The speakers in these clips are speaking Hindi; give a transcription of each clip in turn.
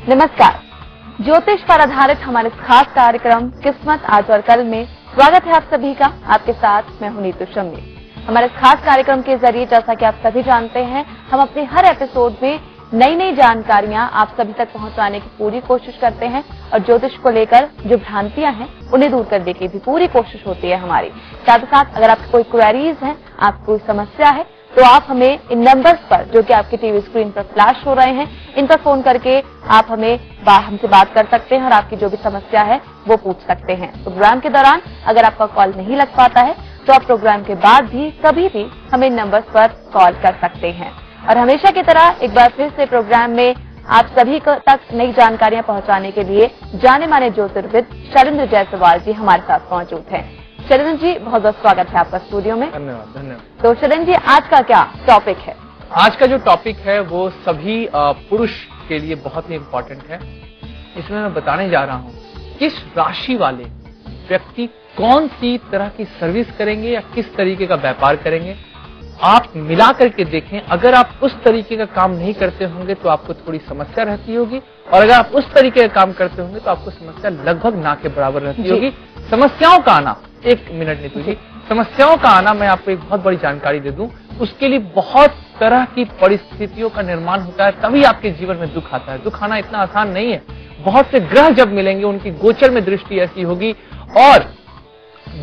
नमस्कार। ज्योतिष पर आधारित हमारे खास कार्यक्रम किस्मत आज और कल में स्वागत है आप सभी का। आपके साथ मैं हूं नीतू शम्मी। हमारे खास कार्यक्रम के जरिए जैसा कि आप सभी जानते हैं, हम अपने हर एपिसोड में नई नई जानकारियां आप सभी तक पहुंचाने की पूरी कोशिश करते हैं और ज्योतिष को लेकर जो भ्रांतियां हैं उन्हें दूर करने की भी पूरी कोशिश होती है हमारी। साथ ही साथ अगर आपकी कोई क्वेरीज हैं, आपको कोई समस्या है, तो आप हमें इन नंबर्स पर जो कि आपकी टीवी स्क्रीन पर फ्लैश हो रहे हैं, इन पर फोन करके आप हमसे बात कर सकते हैं और आपकी जो भी समस्या है वो पूछ सकते हैं। प्रोग्राम के दौरान अगर आपका कॉल नहीं लग पाता है तो आप प्रोग्राम के बाद भी कभी भी हमें इन नंबर्स पर कॉल कर सकते हैं। और हमेशा की तरह एक बार फिर से प्रोग्राम में आप सभी तक नई जानकारियां पहुंचाने के लिए जाने माने ज्योतिर्विद शैलेंद्र जायसवाल जी हमारे साथ मौजूद हैं। शैलेंद्र जी, बहुत बहुत स्वागत है आपका स्टूडियो में। धन्यवाद। तो शैलेंद्र जी, आज का क्या टॉपिक है? आज का जो टॉपिक है वो सभी पुरुष के लिए बहुत ही इम्पोर्टेंट है। इसमें मैं बताने जा रहा हूँ किस राशि वाले व्यक्ति कौन सी तरह की सर्विस करेंगे या किस तरीके का व्यापार करेंगे। आप मिला करके देखें, अगर आप उस तरीके का काम नहीं करते होंगे तो आपको थोड़ी समस्या रहती होगी, और अगर आप उस तरीके का काम करते होंगे तो आपको समस्या लगभग ना के बराबर रहती होगी। समस्याओं का आना, एक मिनट नीतू जी, समस्याओं का आना मैं आपको एक बहुत बड़ी जानकारी दे दूं। उसके लिए बहुत तरह की परिस्थितियों का निर्माण होता है, तभी आपके जीवन में दुख आता है। दुख आना इतना आसान नहीं है। बहुत से ग्रह जब मिलेंगे, उनकी गोचर में दृष्टि ऐसी होगी और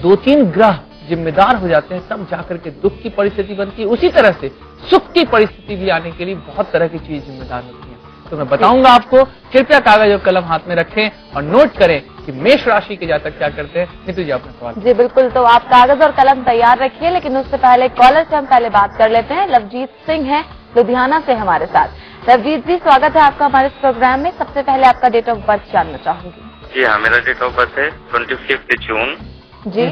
2-3 ग्रह जिम्मेदार हो जाते हैं, तब जाकर के दुख की परिस्थिति बनती है। उसी तरह से सुख की परिस्थिति भी आने के लिए बहुत तरह की चीज जिम्मेदार होती है। तो मैं बताऊंगा आपको, कृपया कागज और कलम हाथ में रखें और नोट करें कि मेष राशि के जातक क्या करते हैं। नीतू जी, अपना सवाल। जी बिल्कुल, तो आप कागज और कलम तैयार रखिए, लेकिन उससे पहले कॉलर से हम पहले बात कर लेते हैं। लवजीत सिंह हैं लुधियाना से हमारे साथ। लवजीत जी, स्वागत है आपका हमारे इस प्रोग्राम में। सबसे पहले आपका डेट ऑफ बर्थ जानना चाहूंगी। जी हाँ, मेरा डेट ऑफ बर्थ है 25 जून जी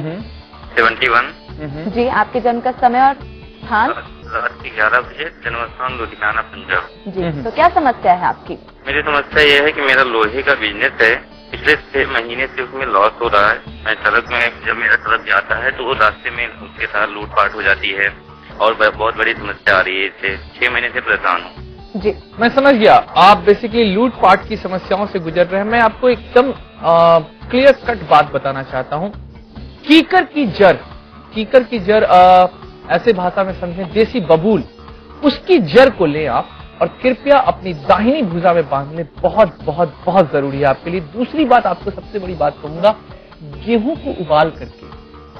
71। जी, आपके जन्म का समय और स्थान? रात के 11 बजे, जन्म स्थान लुधियाना, पंजाब। जी, तो क्या समस्या है आपकी? मेरी समस्या यह है कि मेरा लोहे का बिजनेस है। पिछले 6 महीने से उसमें लॉस हो रहा है। मैं सड़क में, जब मेरा सड़क जाता है तो वो रास्ते में उसके साथ लूटपाट हो जाती है और बहुत बड़ी समस्या आ रही है। इससे 6 महीने से परेशान हूँ। जी, मैं समझ गया। आप बेसिकली लूटपाट की समस्याओं से गुजर रहे हैं। मैं आपको एकदम क्लियर कट बात बताना चाहता हूँ। कीकर की जड़ ऐसे भाषा में समझें, देसी बबूल, उसकी जड़ को ले आप और कृपया अपनी दाहिनी भुजा में बांध लें। बहुत बहुत बहुत जरूरी है आपके लिए। दूसरी बात, आपको सबसे बड़ी बात कहूंगा, गेहूं को उबाल करके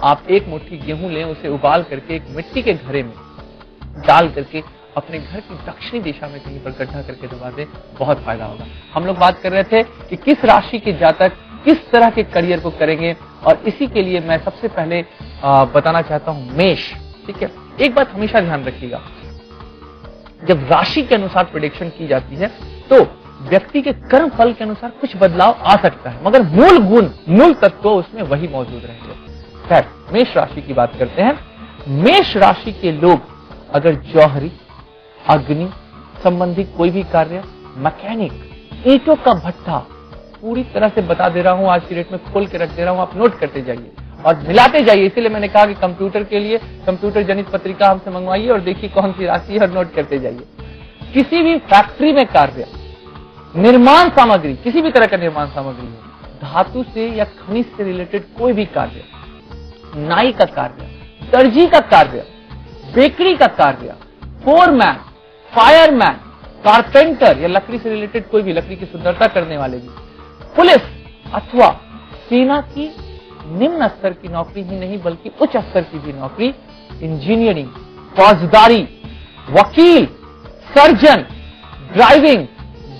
आप एक मुट्ठी गेहूं लें, उसे उबाल करके एक मिट्टी के घड़े में डाल करके अपने घर की दक्षिणी दिशा में कहीं पर गड्ढा करके दबा दें, बहुत फायदा होगा। हम लोग बात कर रहे थे कि किस राशि के जातक किस तरह के करियर को करेंगे, और इसी के लिए मैं सबसे पहले बताना चाहता हूं मेष। ठीक है, एक बात हमेशा ध्यान रखिएगा, जब राशि के अनुसार प्रेडिक्शन की जाती है तो व्यक्ति के कर्म फल के अनुसार कुछ बदलाव आ सकता है, मगर मूल गुण, मूल तत्व उसमें वही मौजूद रहेंगे। खैर, मेष राशि की बात करते हैं। मेष राशि के लोग अगर जौहरी, अग्नि संबंधी कोई भी कार्य, मैकेनिक, ईंटों का भट्टा, पूरी तरह से बता दे रहा हूं, आज की डेट में खोल के रख दे रहा हूं, आप नोट करते जाइए और मिलाते जाइए। इसीलिए मैंने कहा कि कंप्यूटर के लिए कंप्यूटर जनित पत्रिका हमसे मंगवाइए और देखिए कौन सी राशि है और नोट करते जाइए। किसी भी फैक्ट्री में कार्य, निर्माण सामग्री, किसी भी तरह का निर्माण सामग्री हो, धातु से या खनिज से रिलेटेड कोई भी कार्य, नाई का कार्य, दर्जी का कार्य, बेकरी का कार्य, फोरमैन, फायरमैन, कारपेंटर या लकड़ी से रिलेटेड कोई भी, लकड़ी की सुंदरता करने वाले भी, पुलिस अथवा सेना की निम्न स्तर की नौकरी ही नहीं बल्कि उच्च स्तर की भी नौकरी, इंजीनियरिंग, फौजदारी, वकील, सर्जन, ड्राइविंग,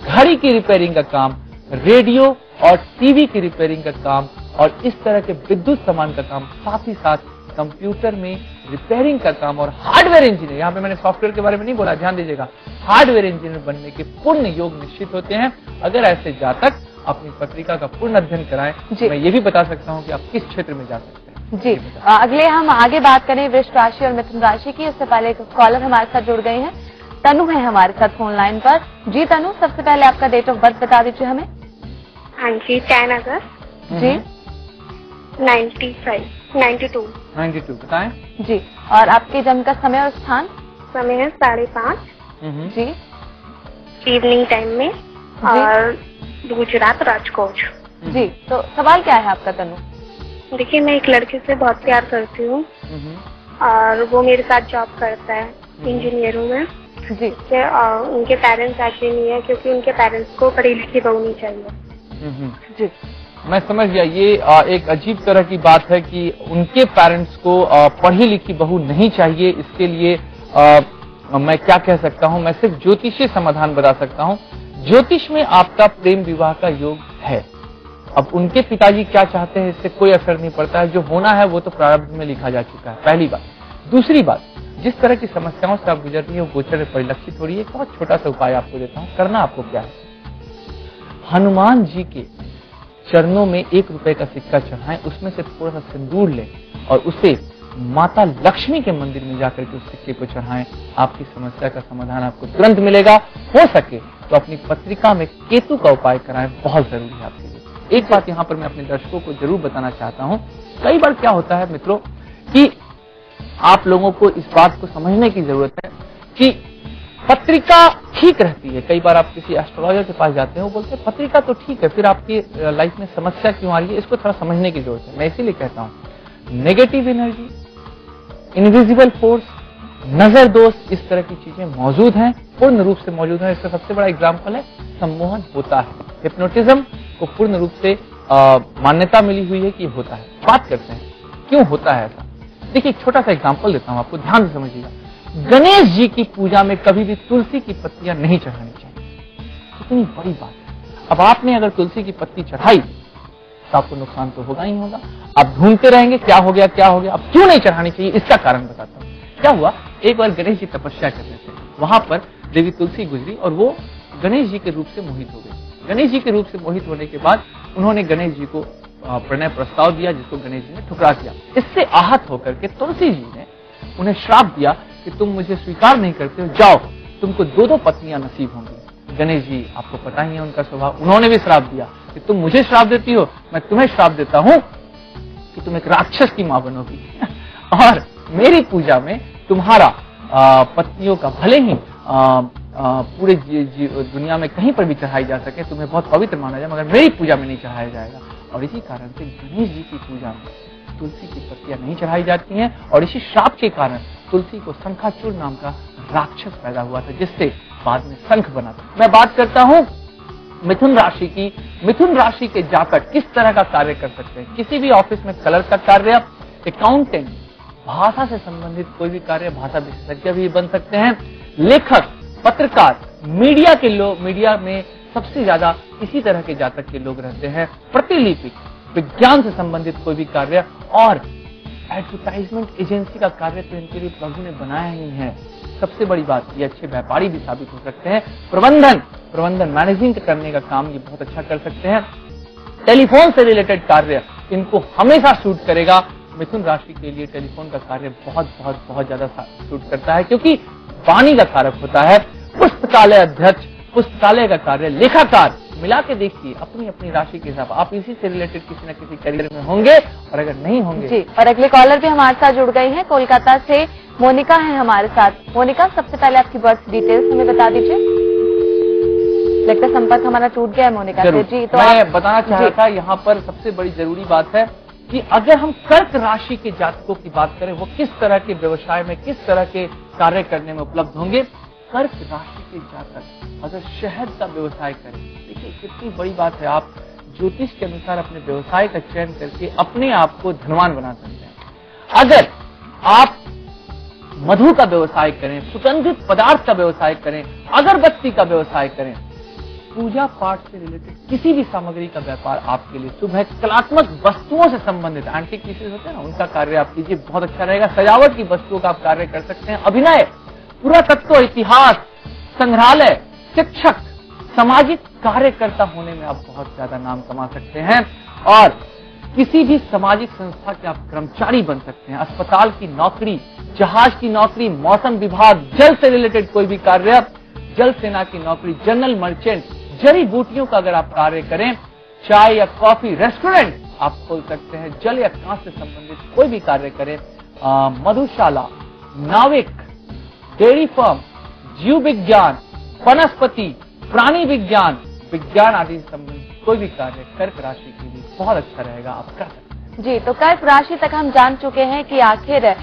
घड़ी की रिपेयरिंग का काम, रेडियो और टीवी की रिपेयरिंग का काम और इस तरह के विद्युत सामान का काम, साथ ही साथ कंप्यूटर में रिपेयरिंग का काम और हार्डवेयर इंजीनियर, यहाँ पे मैंने सॉफ्टवेयर के बारे में नहीं बोला, ध्यान दीजिएगा, हार्डवेयर इंजीनियर बनने के पूर्ण योग निश्चित होते हैं अगर ऐसे जातक अपनी पत्रिका का पूर्ण अध्ययन कराएं। मैं ये भी बता सकता हूँ कि आप किस क्षेत्र में जा सकते हैं। जी, अगले हम आगे बात करें वृष राशि और मिथुन राशि की। उससे पहले एक कॉलर हमारे साथ जुड़ गए हैं, तनु है हमारे साथ फोन लाइन पर। जी तनु, सबसे पहले आपका डेट ऑफ बर्थ बता दीजिए हमें। हाँ जी, 10 अगस्त जी 92 बताएं जी। और आपके जन्म का समय और स्थान? समय है 5:30 जी इवनिंग टाइम में, और गुजरात राजकोट। जी, तो सवाल क्या है आपका तनु? देखिए, मैं एक लड़के से बहुत प्यार करती हूँ और वो मेरे साथ जॉब करता है, इंजीनियर हूँ मैं। जी, उनके पेरेंट्स ऐसे नहीं है क्योंकि उनके पेरेंट्स को पढ़ी लिखी बहू नहीं चाहिए। जी, मैं समझ गया। ये एक अजीब तरह की बात है कि उनके पेरेंट्स को पढ़ी लिखी बहू नहीं चाहिए। इसके लिए मैं क्या कह सकता हूं, मैं सिर्फ ज्योतिषीय समाधान बता सकता हूं। ज्योतिष में आपका प्रेम विवाह का योग है। अब उनके पिताजी क्या चाहते हैं इससे कोई असर नहीं पड़ता है। जो होना है वो तो प्रारब्ध में लिखा जा चुका है, पहली बात। दूसरी बात, जिस तरह की समस्याओं से आप गुजर रही है वो गोचर में परिलक्षित हो रही है। एक बहुत छोटा सा उपाय आपको देता हूं। करना आपको क्या है, हनुमान जी के चरणों में 1 रुपए का सिक्का चढ़ाएं, उसमें से थोड़ा सा सिंदूर लें और उसे माता लक्ष्मी के मंदिर में जाकर के उस सिक्के को चढ़ाएं। आपकी समस्या का समाधान आपको तुरंत मिलेगा। हो सके तो अपनी पत्रिका में केतु का उपाय कराएं, बहुत जरूरी है आपके लिए। एक बात यहाँ पर मैं अपने दर्शकों को जरूर बताना चाहता हूँ। कई बार क्या होता है मित्रों कि आप लोगों को इस बात को समझने की जरूरत है कि पत्रिका ठीक रहती है। कई बार आप किसी एस्ट्रोलॉजर के पास जाते हैं, वो बोलते हैं पत्रिका तो ठीक है, फिर आपकी लाइफ में समस्या क्यों आ रही है, इसको थोड़ा समझने की जरूरत है। मैं इसीलिए कहता हूं नेगेटिव एनर्जी, इनविजिबल फोर्स, नजर दोष, इस तरह की चीजें मौजूद हैं, पूर्ण रूप से मौजूद है। इसका सबसे बड़ा एग्जाम्पल है सम्मोहन होता है। हिप्नोटिज्म को पूर्ण रूप से मान्यता मिली हुई है कि होता है। बात करते हैं क्यों होता है ऐसा। देखिए, एक छोटा सा एग्जाम्पल देता हूं आपको, ध्यान से समझिएगा। गणेश जी की पूजा में कभी भी तुलसी की पत्तियां नहीं चढ़ानी चाहिए। कितनी बड़ी बात है। अब आपने अगर तुलसी की पत्ती चढ़ाई तो आपको नुकसान तो होगा ही होगा। आप ढूंढते रहेंगे क्या हो गया क्या हो गया। अब क्यों नहीं चढ़ानी चाहिए, इसका कारण बताता हूँ। क्या हुआ, एक बार गणेश जी तपस्या कर रहे थे, वहां पर देवी तुलसी गुजरी और वो गणेश जी के रूप से मोहित हो गई। गणेश जी के रूप से मोहित होने के बाद उन्होंने गणेश जी को प्रणय प्रस्ताव दिया, जिसको गणेश जी ने ठुकरा दिया। इससे आहत होकर के तुलसी जी ने उन्हें श्राप दिया कि तुम मुझे स्वीकार नहीं करते हो, जाओ, तुमको 2 पत्नियां नसीब होंगी। गणेश जी, आपको पता ही है उनका स्वभाव, उन्होंने भी श्राप दिया कि तुम मुझे श्राप देती हो, मैं तुम्हें श्राप देता हूं कि तुम एक राक्षस की मां बनोगी और मेरी पूजा में तुम्हारा पत्नियों का भले ही पूरे दुनिया में कहीं पर भी चढ़ाई जा सके, तुम्हें बहुत पवित्र माना जाए, मगर मेरी पूजा में नहीं चढ़ाया जाएगा। और इसी कारण से गणेश जी की पूजा में तुलसी की पत्तियां नहीं चढ़ाई जाती हैं और इसी श्राप के कारण तुलसी को शंखाचूर नाम का राक्षस पैदा हुआ था, जिससे बाद में शंख बना था। मैं बात करता हूं मिथुन राशि की। मिथुन राशि के जातक किस तरह का कार्य कर सकते हैं। किसी भी ऑफिस में कलर का कार्य, अकाउंटेंट, भाषा से संबंधित कोई भी कार्य, भाषा विशेषज्ञ भी बन सकते हैं, लेखक, पत्रकार, मीडिया के लोग, मीडिया में सबसे ज्यादा इसी तरह के जातक के लोग रहते हैं। प्रतिलिपि, विज्ञान से संबंधित कोई भी कार्य और एडवर्टाइजमेंट एजेंसी का कार्य तो इनके लिए प्रभु ने बनाया ही है। सबसे बड़ी बात, ये अच्छे व्यापारी भी साबित हो सकते हैं। प्रबंधन मैनेजिंग करने का काम ये बहुत अच्छा कर सकते हैं। टेलीफोन से रिलेटेड कार्य इनको हमेशा सूट करेगा। मिथुन राशि के लिए टेलीफोन का कार्य बहुत ज्यादा सूट करता है, क्योंकि वाणी का कारक होता है। पुस्तकालय अध्यक्ष, पुस्तकालय का कार्य, लेखाकार, मिला के देखिए अपनी अपनी राशि के हिसाब। आप इसी से रिलेटेड किसी न किसी करियर में होंगे और अगर नहीं होंगे जी। और अगले कॉलर भी हमारे साथ जुड़ गई हैं, कोलकाता से मोनिका है हमारे साथ। मोनिका, सबसे पहले आपकी बर्थ डिटेल्स हमें बता दीजिए। लगता है संपर्क हमारा टूट गया है मोनिका से। जी, तो मैं बताना चाह रहा था, यहाँ पर सबसे बड़ी जरूरी बात है कि अगर हम कर्क राशि के जातकों की बात करें, वो किस तरह के व्यवसाय में, किस तरह के कार्य करने में उपलब्ध होंगे। कर्क राशि के जातक अगर शहद का व्यवसाय करें, देखिए कितनी बड़ी बात है। आप ज्योतिष के अनुसार अपने व्यवसाय का चयन करके अपने आप को धनवान बना सकते हैं। अगर आप मधु का व्यवसाय करें, सुगंधित पदार्थ का व्यवसाय करें, अगरबत्ती का व्यवसाय करें, पूजा पाठ से रिलेटेड किसी भी सामग्री का व्यापार आपके लिए शुभ है। कलात्मक वस्तुओं से संबंधित एंटीक पीसेस होते हैं ना, उनका कार्य आप कीजिए, बहुत अच्छा रहेगा। सजावट की वस्तुओं का आप कार्य कर सकते हैं। अभिनय, पुरातत्व, इतिहास, संग्रहालय, शिक्षक, सामाजिक कार्यकर्ता होने में आप बहुत ज्यादा नाम कमा सकते हैं और किसी भी सामाजिक संस्था के आप कर्मचारी बन सकते हैं। अस्पताल की नौकरी, जहाज की नौकरी, मौसम विभाग, जल से रिलेटेड कोई भी कार्य, जल सेना की नौकरी, जनरल मर्चेंट, जड़ी बूटियों का अगर आप कार्य करें, चाय या कॉफी, रेस्टोरेंट आप खोल सकते हैं। जल या कांच से संबंधित कोई भी कार्य करें, मधुशाला, नाविक, डेयरी फर्म, जीव विज्ञान, वनस्पति, प्राणी विज्ञान, विज्ञान आदि से संबंधित कोई भी कार्य कर्क राशि के लिए बहुत अच्छा रहेगा, आप कर सकते हैं। जी, तो कर्क राशि तक हम जान चुके हैं कि आखिर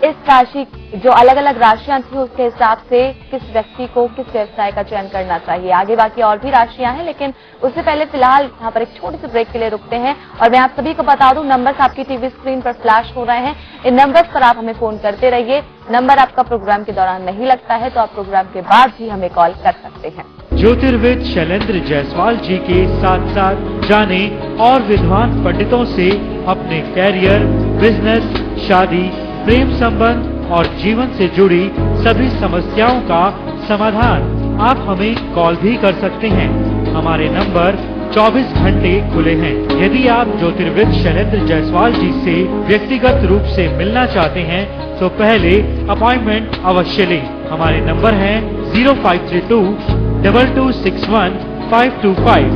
इस राशि जो अलग अलग राशियां थी उसके हिसाब से किस व्यक्ति को किस व्यवसाय का चयन करना चाहिए। आगे बाकी और भी राशियां हैं, लेकिन उससे पहले फिलहाल यहाँ पर एक छोटे से ब्रेक के लिए रुकते हैं। और मैं आप सभी को बता दूं, नंबर्स आपकी टीवी स्क्रीन पर फ्लैश हो रहे हैं, इन नंबर्स पर आप हमें फोन करते रहिए। नंबर आपका प्रोग्राम के दौरान नहीं लगता है तो आप प्रोग्राम के बाद भी हमें कॉल कर सकते हैं। ज्योतिर्विद शैलेंद्र जायसवाल जी के साथ साथ जाने और विद्वान पंडितों से अपने कैरियर, बिजनेस, शादी, प्रेम संबंध और जीवन से जुड़ी सभी समस्याओं का समाधान आप हमें कॉल भी कर सकते हैं। हमारे नंबर 24 घंटे खुले हैं। यदि आप ज्योतिर्विद शैलेंद्र जायसवाल जी से व्यक्तिगत रूप से मिलना चाहते हैं तो पहले अपॉइंटमेंट अवश्य लें। हमारे नंबर हैं 0532 2261 525,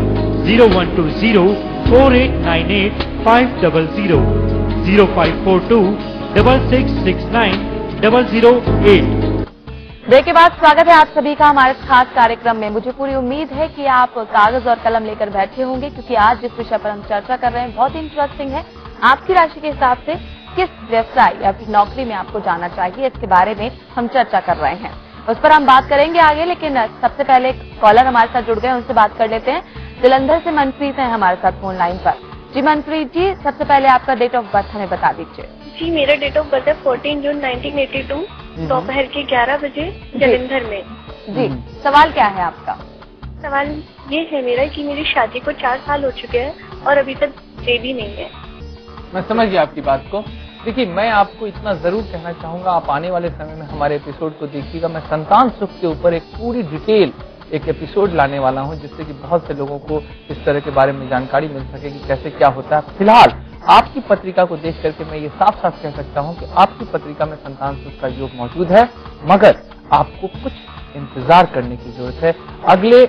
0120 4898 500, 0542 6669 008। ब्रेक के बाद स्वागत है आप सभी का हमारे खास कार्यक्रम में। मुझे पूरी उम्मीद है कि आप कागज और कलम लेकर बैठे होंगे, क्योंकि आज जिस विषय पर हम चर्चा कर रहे हैं बहुत ही इंटरेस्टिंग है। आपकी राशि के हिसाब से किस व्यवसाय या फिर नौकरी में आपको जाना चाहिए, इसके बारे में हम चर्चा कर रहे हैं। उस पर हम बात करेंगे आगे, लेकिन सबसे पहले कॉलर हमारे साथ जुड़ गए, उनसे बात कर लेते हैं। जलंधर से मनप्रीत हैं हमारे साथ फोन लाइन पर। जी मनप्रीत जी, सबसे पहले आपका डेट ऑफ बर्थ हमें बता दीजिए। जी, मेरा डेट ऑफ बर्थ है 14 जून 1982, दोपहर के 11 बजे, जलंधर में। जी, सवाल क्या है आपका? सवाल ये है मेरा कि मेरी शादी को 4 साल हो चुके हैं और अभी तक बेबी नहीं है। मैं समझ गया आपकी बात को। देखिए, मैं आपको इतना जरूर कहना चाहूंगा, आप आने वाले समय में हमारे एपिसोड को देखिएगा। मैं संतान सुख के ऊपर एक पूरी डिटेल एक एपिसोड लाने वाला हूं, जिससे कि बहुत से लोगों को इस तरह के बारे में जानकारी मिल सके कि कैसे क्या होता है। फिलहाल आपकी पत्रिका को देख करके मैं ये साफ साफ कह सकता हूं कि आपकी पत्रिका में संतान सुख का योग मौजूद है, मगर आपको कुछ इंतजार करने की जरूरत है। अगले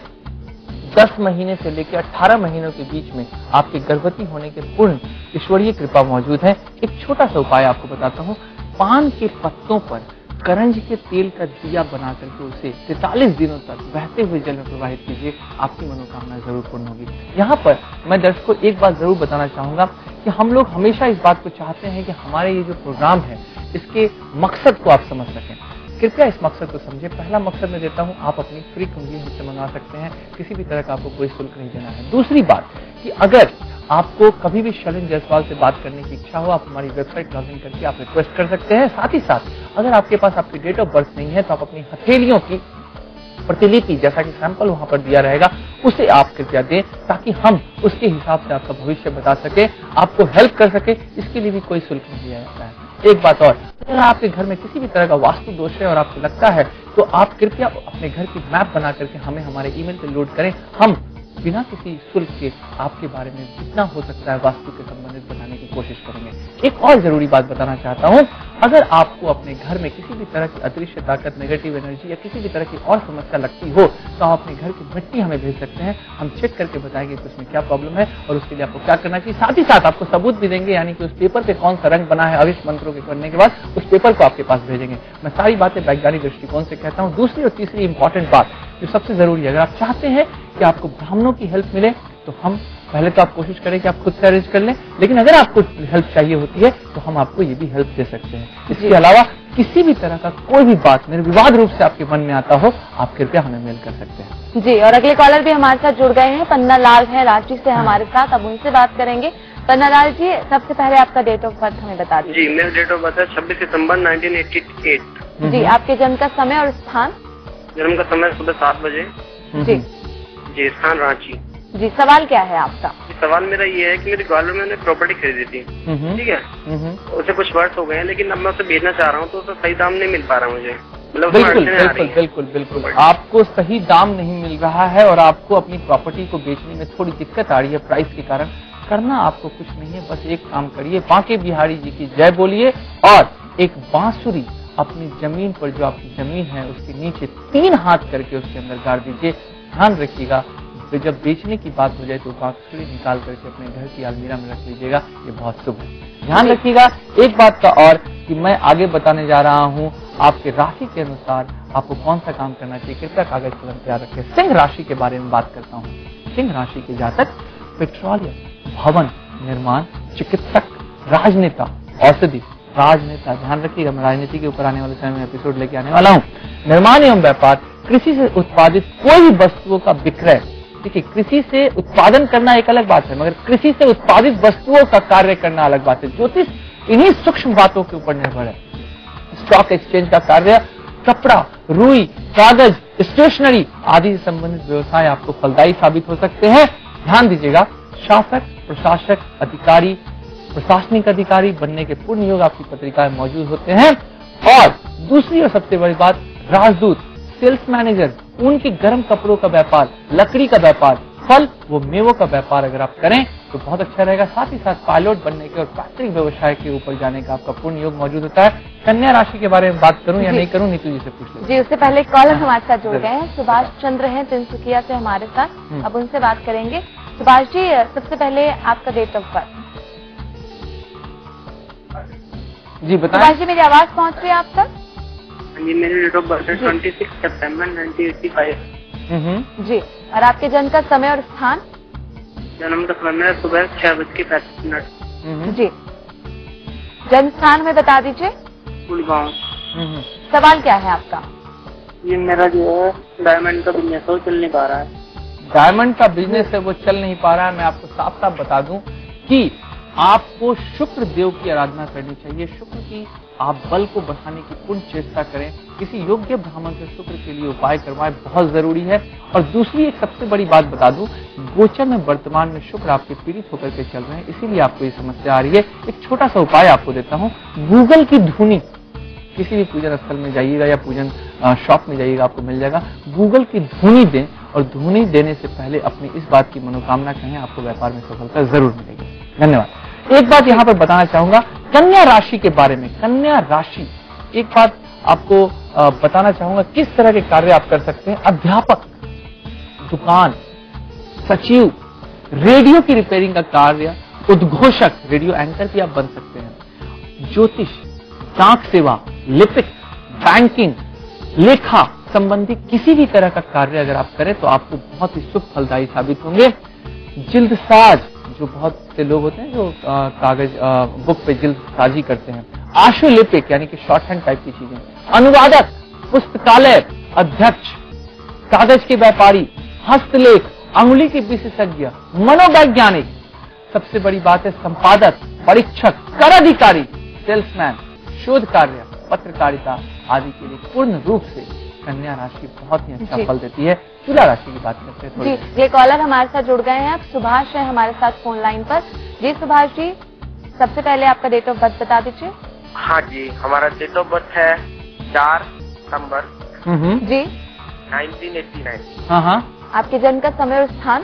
10 महीने से लेकर 18 महीनों के बीच में आपके गर्भवती होने के पूर्ण ईश्वरीय कृपा मौजूद है। एक छोटा सा उपाय आपको बताता हूँ। पान के पत्तों पर करंज के तेल का दिया बना करके उसे 43 दिनों तक बहते हुए जल में प्रवाहित कीजिए, आपकी मनोकामना जरूर पूर्ण होगी। यहाँ पर मैं दर्शकों को एक बात जरूर बताना चाहूंगा कि हम लोग हमेशा इस बात को चाहते हैं कि हमारे ये जो प्रोग्राम है इसके मकसद को आप समझ सकें। कृपया इस मकसद को समझे। पहला मकसद मैं देता हूं, आप अपनी फ्री कुंडली हमसे मंगा सकते हैं, किसी भी तरह का आपको कोई शुल्क नहीं देना है। दूसरी बात कि अगर आपको कभी भी शैलेंद्र जायसवाल से बात करने की इच्छा हो, आप हमारी वेबसाइट लॉगिन करके आप रिक्वेस्ट कर सकते हैं। साथ ही साथ अगर आपके पास आपकी डेट ऑफ बर्थ नहीं है तो आप अपनी हथेलियों की प्रतिलिपि, जैसा कि सैंपल वहां पर दिया रहेगा, उसे आप कृपया दें, ताकि हम उसके हिसाब से आपका भविष्य बता सके, आपको हेल्प कर सके। इसके लिए भी कोई शुल्क नहीं दिया जाता है। एक बात और, अगर आपके घर में किसी भी तरह का वास्तु दोष है और आपको लगता है तो आप कृपया अपने घर की मैप बना करके हमें हमारे ईमेल पे लोड करें। हम बिना किसी शुल्क के आपके बारे में जितना हो सकता है वास्तु के संबंधित बनाने की कोशिश करेंगे। एक और जरूरी बात बताना चाहता हूं, अगर आपको अपने घर में किसी भी तरह की अदृश्य ताकत, नेगेटिव एनर्जी या किसी भी तरह की और समस्या लगती हो तो आप अपने घर की मिट्टी हमें भेज सकते हैं। हम चेक करके बताएंगे कि उसमें क्या प्रॉब्लम है और उसके लिए आपको क्या करना चाहिए। साथ ही साथ आपको सबूत भी देंगे, यानी कि उस पेपर पे कौन सा रंग बना है अविष्ट मंत्रों के करने के बाद उस पेपर को आपके पास भेजेंगे। मैं सारी बातें वैज्ञानिक दृष्टिकोण से कहता हूँ। दूसरी और तीसरी इंपॉर्टेंट बात जो सबसे जरूरी है, अगर आप चाहते हैं कि आपको ब्राह्मणों की हेल्प मिले तो हम पहले तो आप कोशिश करें कि आप खुद से अरेंज कर लें, लेकिन अगर आपको हेल्प चाहिए होती है तो हम आपको ये भी हेल्प दे सकते हैं। इसके अलावा किसी भी तरह का कोई भी बात निर्विवाद रूप से आपके मन में आता हो, आप कृपया हमें मेल कर सकते हैं। जी, और अगले कॉलर भी हमारे साथ जुड़ गए हैं। पन्ना लाल है रांची से हमारे साथ, अब उनसे बात करेंगे। पन्ना लाल जी, सबसे पहले आपका डेट ऑफ बर्थ हमें बता दीजिए। जी, मेरा डेट ऑफ बर्थ है 26 सितंबर 1988। जी, आपके जन्म का समय और स्थान? जन्म का समय सुबह 7 बजे। जी, स्थान रांची। जी, सवाल क्या है आपका? सवाल मेरा ये है कि मेरे ग्वालियर में मैंने प्रॉपर्टी खरीदी थी, ठीक है, उसे कुछ वर्ष हो गए हैं, लेकिन अब मैं उसे बेचना चाह रहा हूँ तो उसका सही दाम नहीं मिल पा रहा मुझे। मतलब बिल्कुल आपको सही दाम नहीं मिल रहा है और आपको अपनी प्रॉपर्टी को बेचने में थोड़ी दिक्कत आ रही है प्राइस के कारण। करना आपको कुछ नहीं है, बस एक काम करिए, बांके बिहारी जी की जय बोलिए और एक बांसुरी अपनी जमीन पर, जो आपकी जमीन है उसके नीचे 3 हाथ करके उसके अंदर गाड़ दीजिए। ध्यान रखिएगा, तो जब बेचने की बात हो जाए तो बांसुरी निकाल करके अपने घर की अलमीरा में रख लीजिएगा, ये बहुत शुभ है। ध्यान रखिएगा एक बात का और कि मैं आगे बताने जा रहा हूं आपके राशि के अनुसार आपको कौन सा काम करना चाहिए। कृपया कागज कलम तैयार रखें। सिंह राशि के बारे में बात करता हूं। सिंह राशि के जातक पेट्रोलियम, भवन निर्माण, चिकित्सक, राजनेता, औषधि, राजनेता, ध्यान रखिएगा मैं राजनीति के ऊपर आने वाले समय में एपिसोड लेके आने वाला हूँ, निर्माण एवं व्यापार, कृषि से उत्पादित कोई भी वस्तुओं का विक्रय। देखिए कृषि से उत्पादन करना एक अलग बात है, मगर कृषि से उत्पादित वस्तुओं का कार्य करना अलग बात है। ज्योतिष इन्हीं सूक्ष्म बातों के ऊपर निर्भर है। स्टॉक एक्सचेंज का कार्य, कपड़ा, रुई, कागज, स्टेशनरी आदि से संबंधित व्यवसाय आपको फलदायी साबित हो सकते हैं। ध्यान दीजिएगा, शासक, प्रशासक, अधिकारी, प्रशासनिक अधिकारी बनने के पूर्ण योग आपकी पत्रिका में मौजूद होते हैं। और दूसरी और सबसे बड़ी बात, राजदूत, सेल्स मैनेजर, उनके गर्म कपड़ों का व्यापार, लकड़ी का व्यापार, फल व मेवों का व्यापार अगर आप करें तो बहुत अच्छा रहेगा। साथ ही साथ पायलट बनने के और पैतृक व्यवसाय के ऊपर जाने का आपका पूर्ण योग मौजूद होता है। कन्या राशि के बारे में बात करूं या नहीं करूं, नीतू जी से पूछ लीजिए। जी, उससे पहले कॉलर हमारे साथ जुड़ गए हैं, सुभाष चंद्र हैं तिनसुकिया से हमारे साथ, अब उनसे बात करेंगे। सुभाष जी, सबसे पहले आपका डेट ऑफ बर्थ जी बताएं। सुभाष जी, मेरी आवाज पहुंच रही है आप तक? जी, मेरी डेट ऑफ बर्थ है 26 सितंबर 1985। जी, और आपके जन्म का समय और स्थान? जन्म का समय मेरा सुबह 6:35। जी, जन्म स्थान में बता दीजिए। गुड़गांव। सवाल क्या है आपका? ये मेरा जो है डायमंड का बिजनेस है, वो चल नहीं पा रहा है। डायमंड का बिजनेस है वो चल नहीं पा रहा है। मैं आपको साफ साफ बता दूं कि आपको शुक्र देव की आराधना करनी चाहिए। शुक्र की आप बल को बढ़ाने की पूर्ण चेष्टा करें। किसी योग्य ब्राह्मण से शुक्र के लिए उपाय करवाएं, बहुत जरूरी है। और दूसरी एक सबसे बड़ी बात बता दूं, गोचर में वर्तमान में शुक्र आपके पीड़ित होकर के चल रहे हैं, इसीलिए आपको ये समस्या आ रही है। एक छोटा सा उपाय आपको देता हूँ, गूगल की धुनी, किसी भी पूजन स्थल में जाइएगा या पूजन शॉप में जाइएगा आपको मिल जाएगा, गूगल की धुनी दें और धुनी देने से पहले अपनी इस बात की मनोकामना कहें, आपको व्यापार में सफलता जरूर मिलेगी। धन्यवाद। एक बात यहाँ पर बताना चाहूंगा कन्या राशि के बारे में। कन्या राशि, एक बात आपको बताना चाहूंगा किस तरह के कार्य आप कर सकते हैं। अध्यापक, दुकान, सचिव, रेडियो की रिपेयरिंग का कार्य, उद्घोषक, रेडियो एंकर भी आप बन सकते हैं। ज्योतिष, डाक सेवा, लिपिक, बैंकिंग, लेखा संबंधी किसी भी तरह का कार्य अगर आप करें तो आपको बहुत ही शुभ फलदायी साबित होंगे। जिल्दसाज, जो बहुत से लोग होते हैं जो कागज बुक पे जिल्दसाजी करते हैं। आशुलिपिक यानी कि शॉर्ट हैंड टाइप की चीजें। अनुवादक, पुस्तकालय अध्यक्ष, कागज के व्यापारी, हस्तलेख, अंगुली के विशेषज्ञ, मनोवैज्ञानिक, सबसे बड़ी बात है संपादक, परीक्षक, कर अधिकारी, सेल्समैन, शोध कार्य, पत्रकारिता आदि के लिए पूर्ण रूप से कन्या राशि बहुत ही अच्छा फल देती है। तुला राशि की बात करते हैं। जी, ये कॉलर हमारे साथ जुड़ गए हैं, सुभाष है हमारे साथ फोन लाइन पर। जी सुभाष जी, सबसे पहले आपका डेट ऑफ बर्थ बता दीजिए। हाँ जी, हमारा डेट ऑफ बर्थ है 4 सितंबर जी 1989। हाँ। आपके जन्म का समय और स्थान?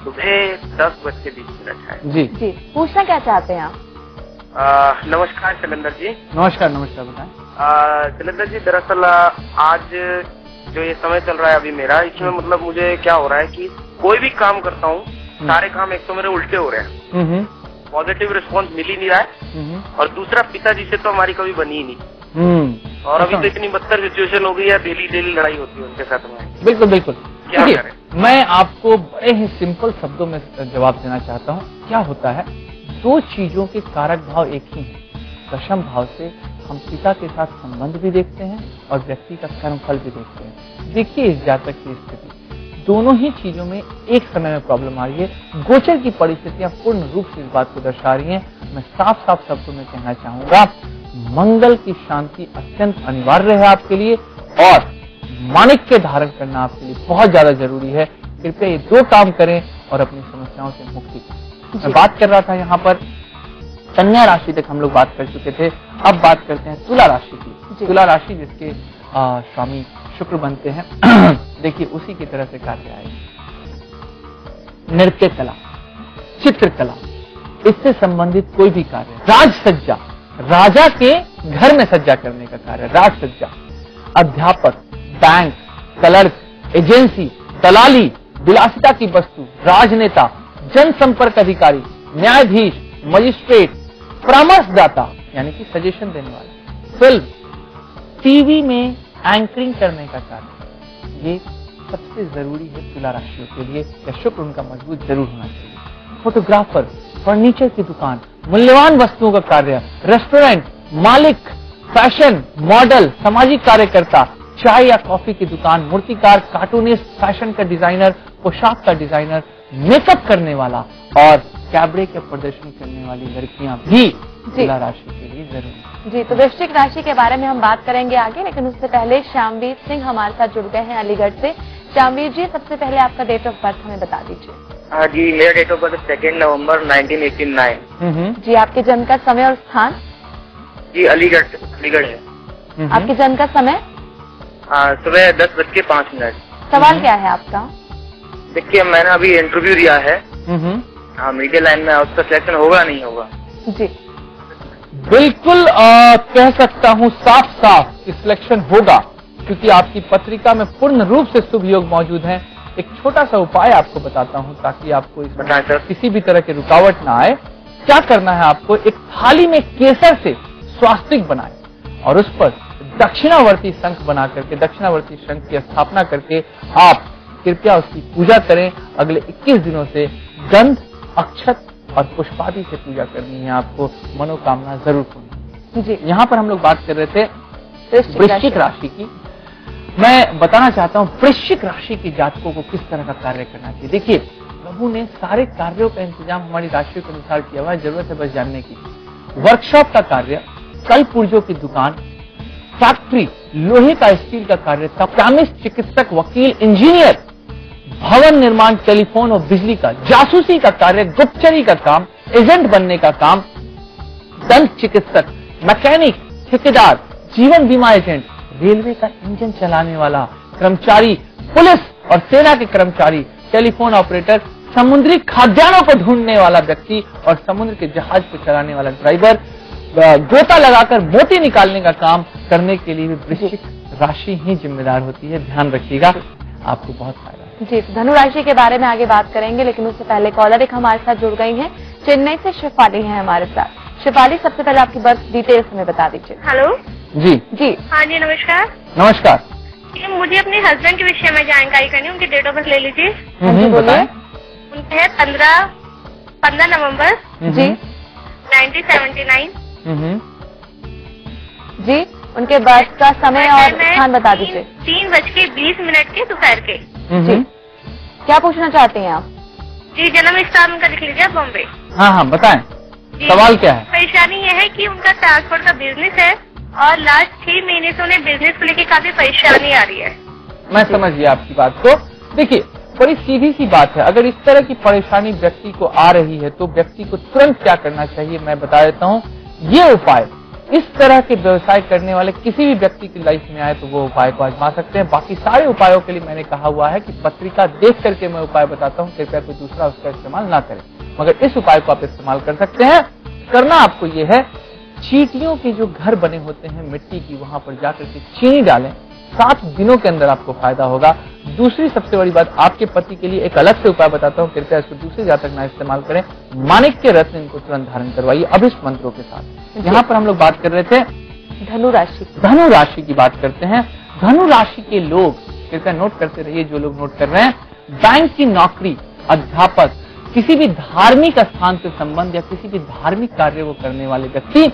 सुबह 10:20 है। जी, पूछना क्या चाहते हैं आप? नमस्कार शैलेंद्र जी। नमस्कार बताएं। शैलेंद्र जी, दरअसल आज जो ये समय चल रहा है अभी मेरा, इसमें मतलब मुझे क्या हो रहा है कि कोई भी काम करता हूँ, सारे काम एक तो मेरे उल्टे हो रहे हैं, पॉजिटिव रिस्पॉन्स मिल ही नहीं रहा है। और दूसरा, पिताजी से तो हमारी कभी बनी ही नहीं। और अभी तो इतनी बदतर सिचुएशन हो गई है, डेली लड़ाई होती है उनके साथ में। बिल्कुल। क्या करें? मैं आपको बड़े ही सिंपल शब्दों में जवाब देना चाहता हूँ। क्या होता है, दो चीजों के कारक भाव एक ही हैं। दशम भाव से हम पिता के साथ संबंध भी देखते हैं और व्यक्ति का कर्मफल भी देखते हैं। देखिए इस जातक की स्थिति, दोनों ही चीजों में एक समय में प्रॉब्लम आ रही है। गोचर की परिस्थितियां पूर्ण रूप से इस बात को दर्शा रही हैं। मैं साफ शब्दों में कहना चाहूंगा, मंगल की शांति अत्यंत अनिवार्य है आपके लिए और माणिक्य धारण करना आपके लिए बहुत ज्यादा जरूरी है। कृपया ये दो काम करें और अपनी समस्याओं से मुक्ति पाएं। मैं बात कर रहा था यहाँ पर कन्या राशि तक हम लोग बात कर चुके थे। अब बात करते हैं तुला राशि की। तुला राशि जिसके स्वामी शुक्र बनते हैं, देखिए उसी की तरह से कार्य आएगा। नृत्य कला, चित्रकला, इससे संबंधित कोई भी कार्य, राज सज्जा, राजा के घर में सज्जा करने का कार्य, राज सज्जा, अध्यापक, बैंक, क्लर्क, एजेंसी, दलाली, विलासिता की वस्तु, राजनेता, जनसंपर्क अधिकारी, न्यायाधीश, मजिस्ट्रेट, परामर्शदाता यानी कि सजेशन देने वाला, फिल्म, टीवी में एंकरिंग करने का कार्य, ये सबसे जरूरी है तुला राशियों के लिए, या शुक्र उनका मजबूत जरूर होना चाहिए। फोटोग्राफर, फर्नीचर की दुकान, मूल्यवान वस्तुओं का कार्य, रेस्टोरेंट मालिक, फैशन मॉडल, सामाजिक कार्यकर्ता, चाय या कॉफी की दुकान, मूर्तिकार, कार्टूनिस्ट, फैशन का डिजाइनर, पोशाक का डिजाइनर, मेकअप करने वाला और कैबरे के प्रदर्शन करने वाली लड़कियां भी तुला राशि के लिए जरूरी। जी, तो वृश्चिक राशि के बारे में हम बात करेंगे आगे, लेकिन उससे पहले श्यामवीर सिंह हमारे साथ जुड़ गए हैं अलीगढ़ से। श्यामवीर जी, सबसे पहले आपका डेट ऑफ बर्थ हमें बता दीजिए। हाँ जी, मेरा डेट ऑफ बर्थ 2 नवंबर 1989। जी, आपके जन्म का समय और स्थान? जी, अलीगढ़ है। आपके जन्म का समय? सुबह 10:05। सवाल क्या है आपका? देखिए, मैंने अभी इंटरव्यू दिया है मीडिया लाइन में, उसका सिलेक्शन होगा नहीं होगा? जी, बिल्कुल कह सकता हूं साफ साफ कि सिलेक्शन होगा, क्योंकि आपकी पत्रिका में पूर्ण रूप से शुभ योग मौजूद हैं। एक छोटा सा उपाय आपको बताता हूं ताकि आपको इसमें किसी भी तरह की रुकावट ना आए। क्या करना है आपको, एक थाली में केसर से स्वास्तिक बनाएं और उस पर दक्षिणावर्ती शंख बना करके, दक्षिणावर्ती शंख की स्थापना करके आप कृपया उसकी पूजा करें। अगले 21 दिनों से गंध, अक्षत और पुष्पादि से पूजा करनी है, आपको मनोकामना जरूर पूर्ण। जी, यहाँ पर हम लोग बात कर रहे थे वृश्चिक राशि की। मैं बताना चाहता हूँ वृश्चिक राशि के जातकों को किस तरह का कार्य करना चाहिए। देखिए, प्रभु ने सारे कार्यों का इंतजाम हमारी राशि के अनुसार किया हुआ है, जरूरत है बस जानने की। वर्कशॉप का कार्य, कल पुर्जों की दुकान, फैक्ट्री, लोहे का स्टील का कार्य, केमिस्ट, चिकित्सक, वकील, इंजीनियर, भवन निर्माण, टेलीफोन और बिजली का, जासूसी का कार्य, गुप्तचरी का काम, एजेंट बनने का काम, दंत चिकित्सक, मैकेनिक, ठेकेदार, जीवन बीमा एजेंट, रेलवे का इंजन चलाने वाला कर्मचारी, पुलिस और सेना के कर्मचारी, टेलीफोन ऑपरेटर, समुद्री खाद्यान्नों को ढूंढने वाला व्यक्ति और समुद्र के जहाज को चलाने वाला ड्राइवर, गोता लगाकर मोती निकालने का काम करने के लिए भी वृश्चिक राशि ही जिम्मेदार होती है। ध्यान रखिएगा, आपको बहुत फायदा है। जी, धनु राशि के बारे में आगे बात करेंगे, लेकिन उससे पहले कॉलर एक हमारे साथ जुड़ गई हैं, चेन्नई से शिफाली हैं हमारे साथ। शिफाली, सबसे पहले आपकी बर्थ डिटेल्स हमें बता दीजिए। हेलो जी जी, हाँ जी, नमस्कार। नमस्कार। मुझे अपने हस्बैंड के विषय में जानकारी करनी है, उनकी डेट ऑफ बर्थ ले लीजिए। बताएं। उनका है 15 नवंबर जी 1979। जी, उनके बर्थ का समय और स्थान बता दीजिए। 3:20 के दोपहर के। जी, क्या पूछना चाहते हैं आप? जी, जन्म स्थान उनका लिख लीजिए, बॉम्बे। हाँ, बताएं, सवाल क्या है? परेशानी यह है कि उनका ट्रांसपोर्ट का बिजनेस है और लास्ट 6 महीने से उन्हें बिजनेस को लेकर काफी परेशानी आ रही है। मैं समझ गया आपकी बात को। देखिए, बड़ी सीधी सी बात है, अगर इस तरह की परेशानी व्यक्ति को आ रही है तो व्यक्ति को तुरंत क्या करना चाहिए मैं बता देता हूँ। ये उपाय इस तरह के व्यवसाय करने वाले किसी भी व्यक्ति की लाइफ में आए तो वो उपाय को आजमा सकते हैं। बाकी सारे उपायों के लिए मैंने कहा हुआ है कि पत्रिका देख करके मैं उपाय बताता हूँ, कृपया कोई दूसरा उसका इस्तेमाल ना करें, मगर इस उपाय को आप इस्तेमाल कर सकते हैं। करना आपको ये है, चींटियों के जो घर बने होते हैं मिट्टी की, वहां पर जाकर के चीनी डालें, 7 दिनों के अंदर आपको फायदा होगा। दूसरी सबसे बड़ी बात, आपके पति के लिए एक अलग से उपाय बताता हूँ, कृपया इसको दूसरे जातक ना इस्तेमाल करें। माणिक के रत्न इनको तुरंत धारण करवाइए अभिष्ट मंत्रों के साथ। यहाँ पर हम लोग बात कर रहे थे धनु राशि। धनु राशि की बात करते हैं। धनु राशि के लोग कृपया नोट करते रहिए, जो लोग नोट कर रहे हैं। बैंक की नौकरी, अध्यापक, किसी भी धार्मिक स्थान से संबंध या किसी भी धार्मिक कार्य को करने वाले व्यक्ति,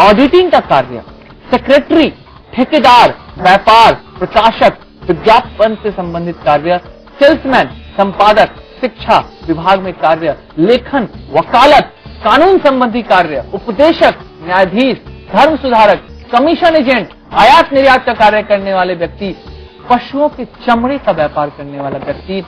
ऑडिटिंग का कार्य, सेक्रेटरी, ठेकेदार, व्यापार, प्रकाशक, विज्ञापन से संबंधित कार्य, सेल्समैन, संपादक, शिक्षा विभाग में कार्य, लेखन, वकालत, कानून संबंधी कार्य, उपदेशक, न्यायाधीश, धर्म सुधारक, कमीशन एजेंट, आयात निर्यात का कार्य करने वाले व्यक्ति, पशुओं के चमड़े का व्यापार करने वाला व्यक्ति,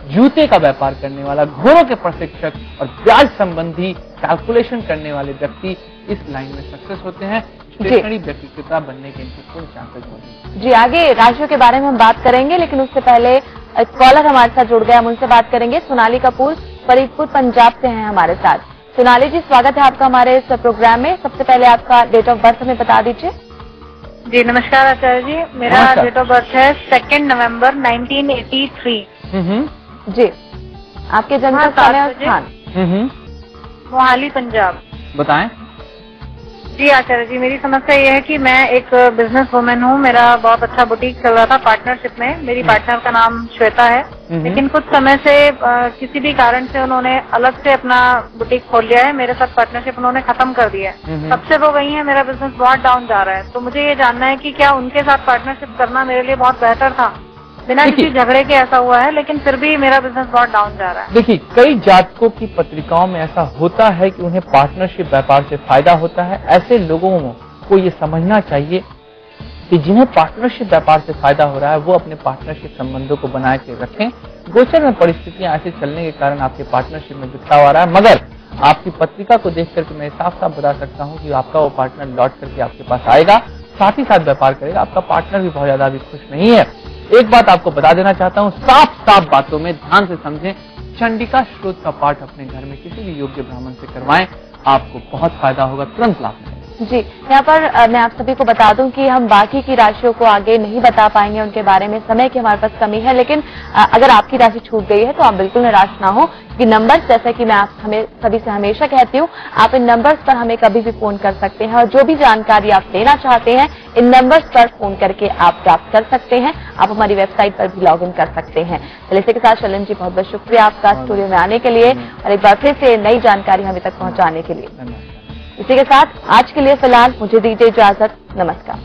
जूते का व्यापार करने वाला, घोड़ों के प्रशिक्षक और ब्याज संबंधी कैलकुलेशन करने वाले व्यक्ति इस लाइन में सक्सेस होते हैं। स्टेशनरी व्यक्तित्व बनने के इनके पूर्ण चांसेस होते हैं। जी, आगे राशियों के बारे में हम बात करेंगे, लेकिन उससे पहले एक कॉलर हमारे साथ जुड़ गया, हम उनसे बात करेंगे। सोनाली कपूर फरीदपुर पंजाब से हैं हमारे साथ। सोनाली जी, स्वागत है आपका हमारे इस प्रोग्राम में। सबसे पहले आपका डेट ऑफ बर्थ हमें बता दीजिए। जी, नमस्कार आचार्य जी, मेरा डेट ऑफ बर्थ है 2 नवंबर 1983। जी, आपके जन्म का समय और स्थान? मोहाली पंजाब। बताएं। जी आचार्य जी, मेरी समस्या ये है कि मैं एक बिजनेस वुमेन हूँ। मेरा बहुत अच्छा बुटीक चल रहा था पार्टनरशिप में। मेरी पार्टनर का नाम श्वेता है, लेकिन कुछ समय से किसी भी कारण से उन्होंने अलग से अपना बुटीक खोल लिया है। मेरे साथ पार्टनरशिप उन्होंने खत्म कर दिया है। तब से वो गई है, मेरा बिजनेस बहुत डाउन जा रहा है। तो मुझे ये जानना है कि क्या उनके साथ पार्टनरशिप करना मेरे लिए बहुत बेहतर था? बिना किसी झगड़े के ऐसा हुआ है, लेकिन फिर भी मेरा बिजनेस बहुत डाउन जा रहा है। देखिए, कई जातकों की पत्रिकाओं में ऐसा होता है कि उन्हें पार्टनरशिप व्यापार से फायदा होता है। ऐसे लोगों को ये समझना चाहिए कि जिन्हें पार्टनरशिप व्यापार से फायदा हो रहा है वो अपने पार्टनरशिप संबंधों को बनाए के रखें। गोचर में परिस्थितियां ऐसे चलने के कारण आपके पार्टनरशिप में बिखराव आ रहा है, मगर आपकी पत्रिका को देख करके मैं साफ साफ बता सकता हूँ कि आपका वो पार्टनर लौट करके आपके पास आएगा, साथ ही साथ व्यापार करेगा। आपका पार्टनर भी बहुत ज्यादा अभी खुश नहीं है। एक बात आपको बता देना चाहता हूँ, साफ साफ बातों में ध्यान से समझें। चंडिका स्त्रोत का पाठ अपने घर में किसी भी योग्य ब्राह्मण से करवाएं, आपको बहुत फायदा होगा, तुरंत लाभ मिलेगा। जी, यहाँ पर मैं आप सभी को बता दूं कि हम बाकी की राशियों को आगे नहीं बता पाएंगे, उनके बारे में समय की हमारे पास कमी है। लेकिन अगर आपकी राशि छूट गई है तो आप बिल्कुल निराश ना हो, कि नंबर्स, जैसे कि मैं आप हमें सभी से हमेशा कहती हूँ, आप इन नंबर्स पर हमें कभी भी फोन कर सकते हैं और जो भी जानकारी आप लेना चाहते हैं इन नंबर्स पर फोन करके आप प्राप्त कर सकते हैं। आप हमारी वेबसाइट पर भी लॉग इन कर सकते हैं। चलिए, इसी के साथ शैलेंद्र जी, बहुत बहुत शुक्रिया आपका स्टूडियो में आने के लिए और एक बार फिर से नई जानकारी हमें तक पहुँचाने के लिए। इसी के साथ आज के लिए फिलहाल मुझे दीजिए इजाजत। नमस्कार।